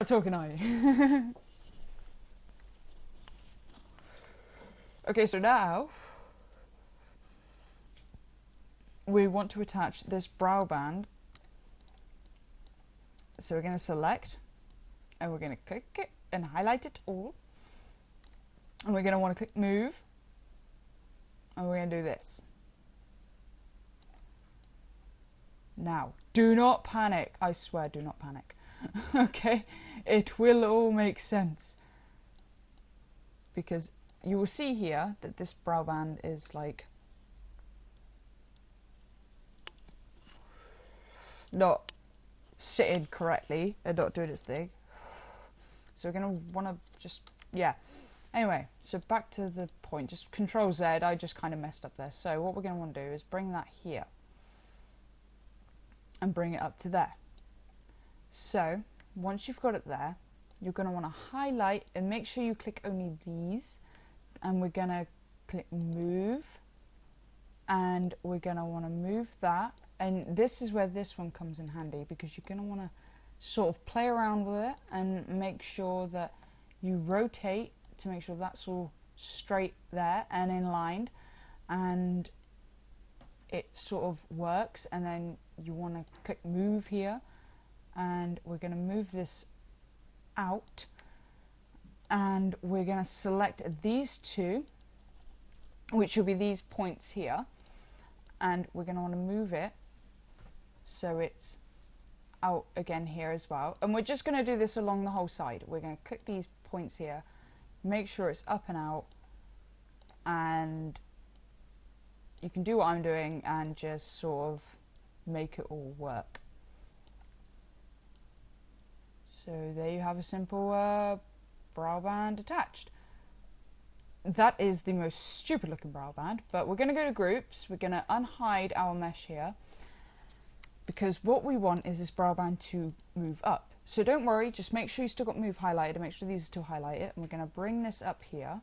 talking, are you? Okay, so now we want to attach this brow band. So we're going to select and we're going to click it and highlight it all. And we're going to want to click move. And we're going to do this. Now, do not panic. I swear, do not panic. Okay? It will all make sense. Because you will see here that this brow band is like not sitting correctly and not doing its thing. So we're going to want to just, yeah. Anyway, so back to the point. Just Control Z, I just kind of messed up there. So what we're going to want to do is bring that here. And bring it up to there. So once you've got it there, you're going to want to highlight and make sure you click only these. And we're going to click move. And we're going to want to move that. And this is where this one comes in handy, because you're going to want to sort of play around with it and make sure that you rotate to make sure that's all straight there and in line, and it sort of works. And then you want to click move here, and we're going to move this out, and we're going to select these two, which will be these points here, and we're going to want to move it so it's out again here as well. And we're just going to do this along the whole side. We're going to click these points here, make sure it's up and out, and you can do what I'm doing and just sort of make it all work. So there you have a simple brow band attached. That is the most stupid looking brow band, but we're going to go to groups. We're going to unhide our mesh here, because what we want is this brow band to move up. So don't worry, just make sure you still got move highlighted and make sure these are still highlighted. And we're going to bring this up here.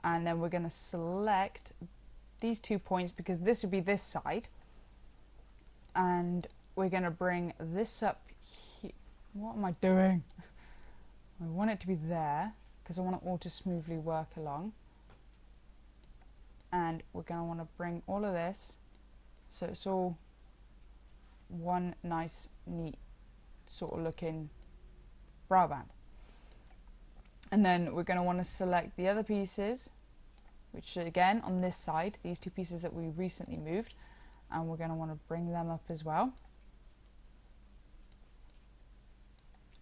And then we're going to select these 2 points, because this would be this side. And we're going to bring this up here. What am I doing? I want it to be there, because I want it all to smoothly work along. And we're going to want to bring all of this so it's all one nice, neat, sort of looking brow band. And then we're going to want to select the other pieces, which again on this side, these 2 pieces that we recently moved, and we're going to want to bring them up as well.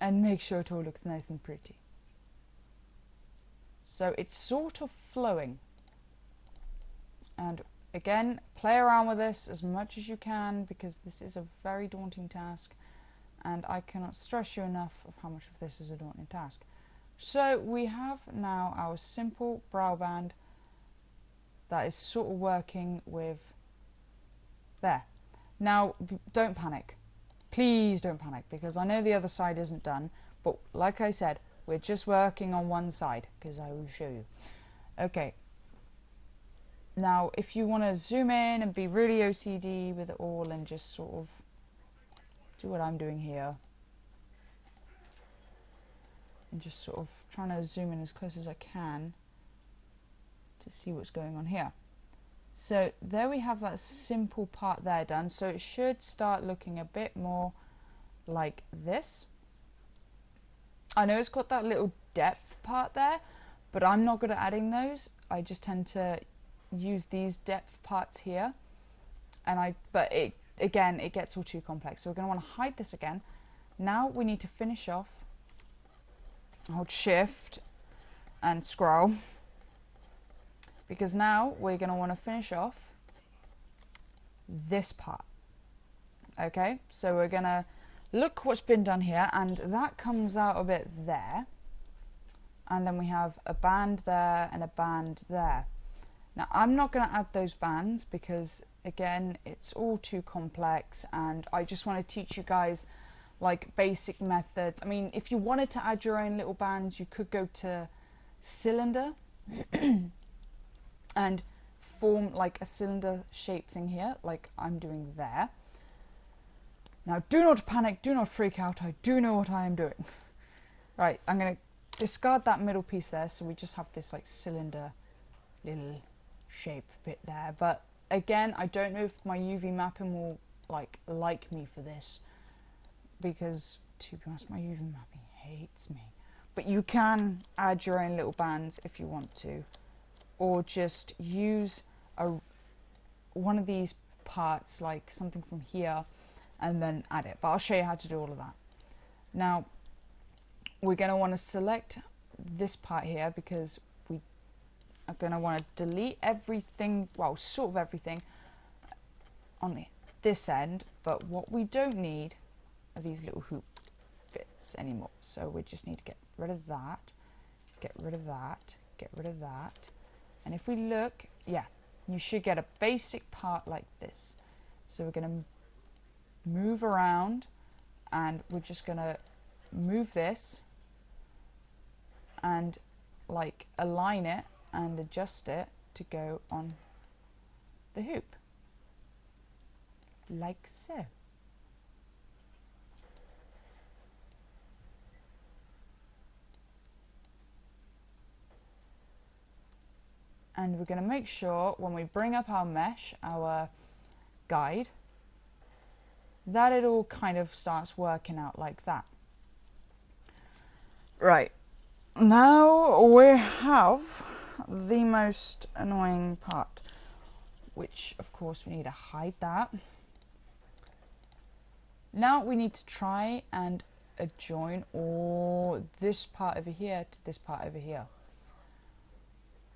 And make sure it all looks nice and pretty. So it's sort of flowing. And again, play around with this as much as you can, because this is a very daunting task, and I cannot stress you enough of how much of this is a daunting task. So we have now our simple brow band that is sort of working with there. Now, don't panic. Please don't panic, because I know the other side isn't done, but like I said, we're just working on one side, because I will show you. Okay. Now, if you want to zoom in and be really OCD with it all and just sort of do what I'm doing here, and just sort of trying to zoom in as close as I can to see what's going on here. So there we have that simple part there done. So it should start looking a bit more like this. I know it's got that little depth part there, but I'm not good at adding those. I just tend to use these depth parts here, and but it again, it gets all too complex. So we're going to want to hide this again. Now we need to finish off. Hold shift and scroll, because now we're going to want to finish off this part. Okay, so we're going to look what's been done here, and that comes out a bit there, and then we have a band there and a band there. Now I'm not going to add those bands, because again, it's all too complex, and I just want to teach you guys like basic methods. I mean, if you wanted to add your own little bands, you could go to cylinder and form like a cylinder shape thing here, like I'm doing there. Now, do not panic, do not freak out, I do know what I am doing. Right, I'm going to discard that middle piece there, so we just have this like cylinder little shape bit there. But again, I don't know if my UV mapping will like me for this, because to be honest, my UV mapping hates me. But you can add your own little bands if you want to, or just use one of these parts, like something from here, and then add it. But I'll show you how to do all of that. Now, we're going to want to select this part here, because we are going to want to delete everything, well, sort of everything on this end, but what we don't need are these little hoop bits anymore. So we just need to get rid of that, get rid of that, get rid of that. And if we look, yeah, you should get a basic part like this. So we're going to move around, and we're just going to move this and like align it and adjust it to go on the hoop, like so. And we're going to make sure when we bring up our mesh, our guide, that it all kind of starts working out like that. Right, now we have the most annoying part, which of course we need to hide that. Now we need to try and adjoin all this part over here to this part over here,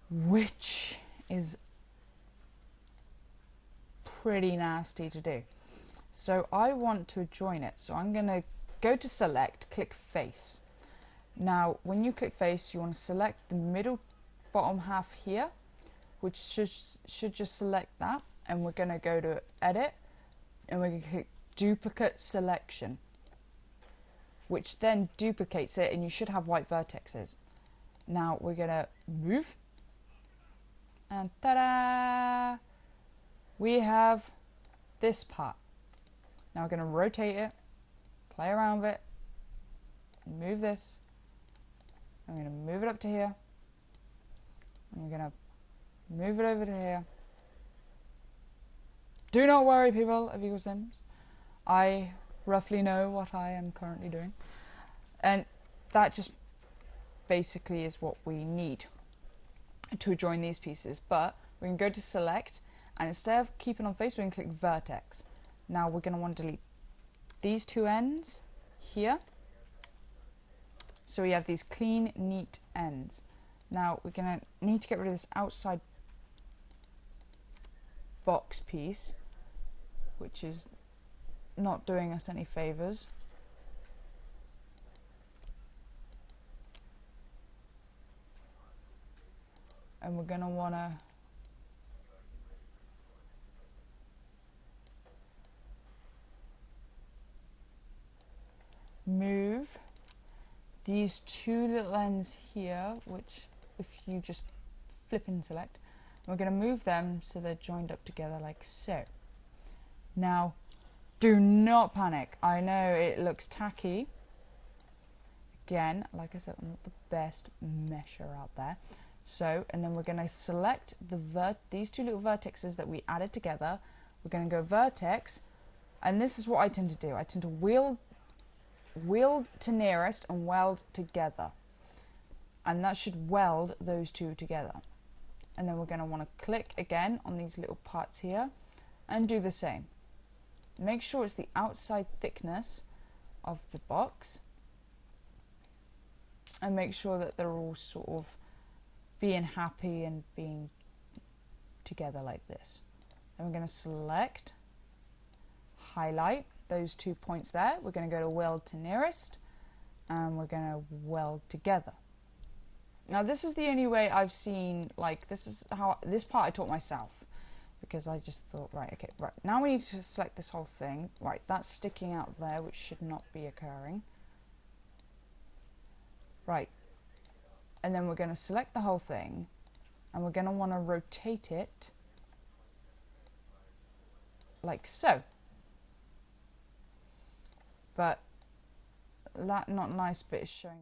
which is pretty nasty to do. So I want to adjoin it, so I'm going to go to select, click face. Now when you click face, you want to select the middle bottom half here, which should just select that, and we're going to go to edit, and we're going to click duplicate selection, which then duplicates it, and you should have white vertexes. Now we're going to move, and ta-da! We have this part. Now we're going to rotate it, play around with it, move this. I'm going to move it up to here, and we're going to move it over to here. Do not worry, people of Eagle Sims. I roughly know what I am currently doing. And that just basically is what we need to adjoin these pieces. But we can go to select, and instead of keeping on face, we can click vertex. Now we're going to want to delete these two ends here. So we have these clean, neat ends. Now we're going to need to get rid of this outside box piece, which is not doing us any favors. And we're going to want to move these two little ends here, which if you just flip and select, we're going to move them so they're joined up together like so. Now, do not panic. I know it looks tacky. Again, like I said, I'm not the best mesher out there. So, and then we're going to select these two little vertexes that we added together. We're going to go vertex, and this is what I tend to do. I tend to weld to nearest and weld together, and that should weld those two together. And then we're going to want to click again on these little parts here and do the same. Make sure it's the outside thickness of the box, and make sure that they're all sort of being happy and being together like this. Then we're going to select, highlight those 2 points there. We're going to go to weld to nearest, and we're going to weld together. Now this is the only way I've seen, like this part I taught myself, because I just thought, right, okay, right, now we need to select this whole thing. Right, that's sticking out there, which should not be occurring. Right, and then we're going to select the whole thing, and we're going to want to rotate it like so. but that not nice bit is showing it.